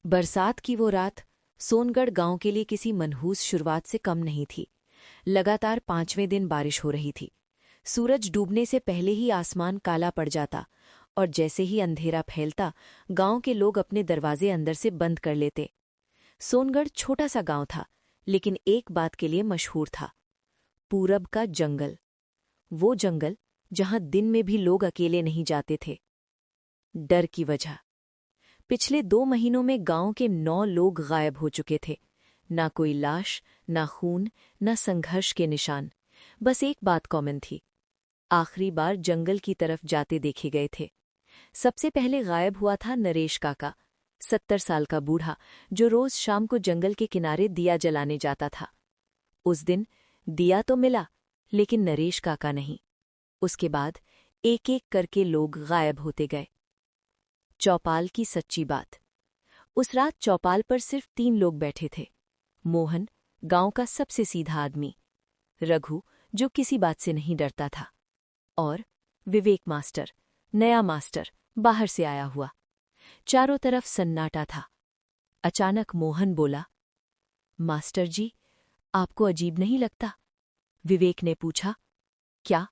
बरसात की वो रात सोनगढ़ गांव के लिए किसी मनहूस शुरुआत से कम नहीं थी। लगातार 5वें दिन बारिश हो रही थी। सूरज डूबने से पहले ही आसमान काला पड़ जाता और जैसे ही अंधेरा फैलता, गांव के लोग अपने दरवाजे अंदर से बंद कर लेते। सोनगढ़ छोटा सा गांव था, लेकिन एक बात के लिए मशहूर था। पूरब का जंगल। वो जंगल जहां दिन में भी लोग अकेले नहीं जाते थे। डर की वजह। पिछले 2 महीनों में गांव के 9 लोग गायब हो चुके थे। ना कोई लाश, ना खून, ना संघर्ष के निशान। बस एक बात कॉमन थी। आखिरी बार जंगल की तरफ जाते देखे गए थे। सबसे पहले गायब हुआ था नरेश काका, 70 साल का बूढ़ा, जो रोज शाम को जंगल के किनारे दिया जलाने जाता था। उस दिन दिया तो मिला, लेकिन नरेश काका नहीं। उसके बाद एक-एक करके लोग गायब होते गए। चौपाल की सच्ची बात। उस रात चौपाल पर सिर्फ 3 लोग बैठे थे। मोहन, गांव का सबसे सीधा आदमी। रघु, जो किसी बात से नहीं डरता था। और विवेक मास्टर, नया मास्टर, बाहर से आया हुआ। चारों तरफ सन्नाटा था। अचानक मोहन बोला, मास्टर जी, आपको अजीब नहीं लगता? विवेक ने पूछा। क्या?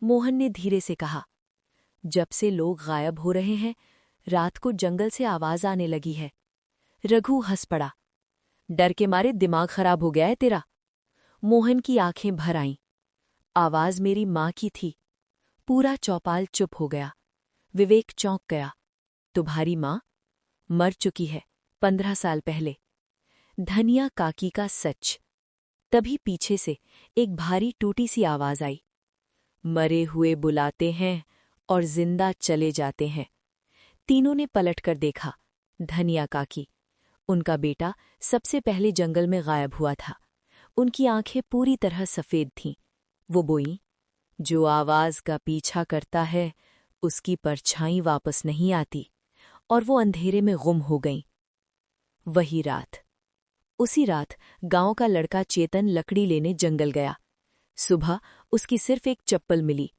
मोहन ने धीरे से कहा, जब से लोग गायब हो रहे हैं, रात को जंगल से आवाज आने लगी है। रघु हंस पड़ा। डर के मारे दिमाग खराब हो गया है तेरा? मोहन की आंखें भर आईं। आवाज मेरी मां की थी। पूरा चौपाल चुप हो गया। विवेक चौंक गया। तुम्हारी मां? मर चुकी है 15 साल पहले। धनिया काकी का सच। तभी पीछे से एक भारी टूटी सी आवाज आई। मरे हुए बुलाते हैं और जिंदा चले जाते हैं। तीनों ने पलटकर देखा। धनिया काकी, उनका बेटा, सबसे पहले जंगल में गायब हुआ था। उनकी आंखें पूरी तरह सफेद थीं। वो बोईं, जो आवाज का पीछा करता है, उसकी परछाई वापस नहीं आती। और वो अंधेरे में गुम हो गईं। वही रात। उसी रात गांव का लड़का चेतन लकड़ी लेने जंगल गया। सुबह उसकी सिर्फ एक चप्पल मिली,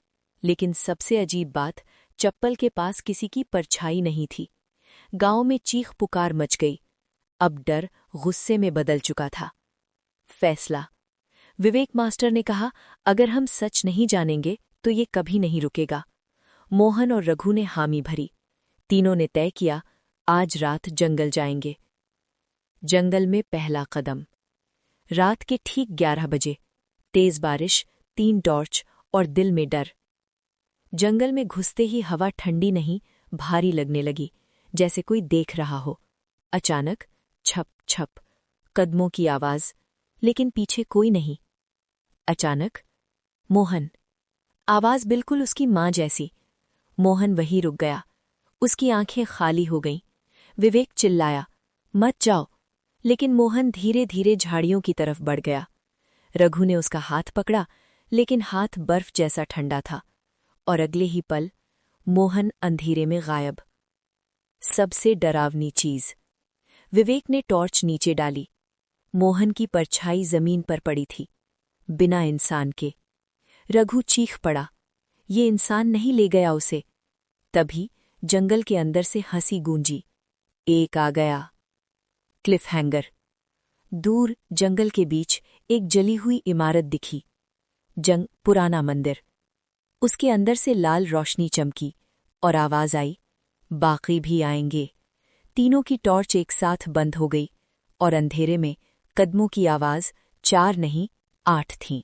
लेकिन सबसे अजीब बात, चप्पल के पास किसी की परछाई नहीं थी। गांव में चीख पुकार मच गई। अब डर गुस्से में बदल चुका था। फैसला। विवेक मास्टर ने कहा, अगर हम सच नहीं जानेंगे तो ये कभी नहीं रुकेगा। मोहन और रघु ने हामी भरी। तीनों ने तय किया, आज रात जंगल जाएंगे। जंगल में पहला कदम। रात के ठीक 11 बजे। तेज बारिश, 3 टॉर्च और दिल में डर। जंगल में घुसते ही हवा ठंडी नहीं, भारी लगने लगी, जैसे कोई देख रहा हो। अचानक छप छप कदमों की आवाज, लेकिन पीछे कोई नहीं। अचानक मोहन। आवाज बिल्कुल उसकी मां जैसी। मोहन वहीं रुक गया। उसकी आंखें खाली हो गईं। विवेक चिल्लाया, मत जाओ, लेकिन मोहन धीरे धीरे झाड़ियों की तरफ बढ़ गया। रघु ने उसका हाथ पकड़ा, लेकिन हाथ बर्फ जैसा ठंडा था। और अगले ही पल मोहन अंधेरे में गायब। सबसे डरावनी चीज, विवेक ने टॉर्च नीचे डाली। मोहन की परछाई जमीन पर पड़ी थी, बिना इंसान के। रघु चीख पड़ा, ये इंसान नहीं ले गया उसे। तभी जंगल के अंदर से हंसी गूंजी। एक आ गया। Cliff hanger. दूर जंगल के बीच एक जली हुई इमारत दिखी। पुराना मंदिर। उसके अंदर से लाल रोशनी चमकी और आवाज आई, बाकी भी आएंगे। तीनों की टॉर्च एक साथ बंद हो गई और अंधेरे में कदमों की आवाज 4 नहीं 8 थी।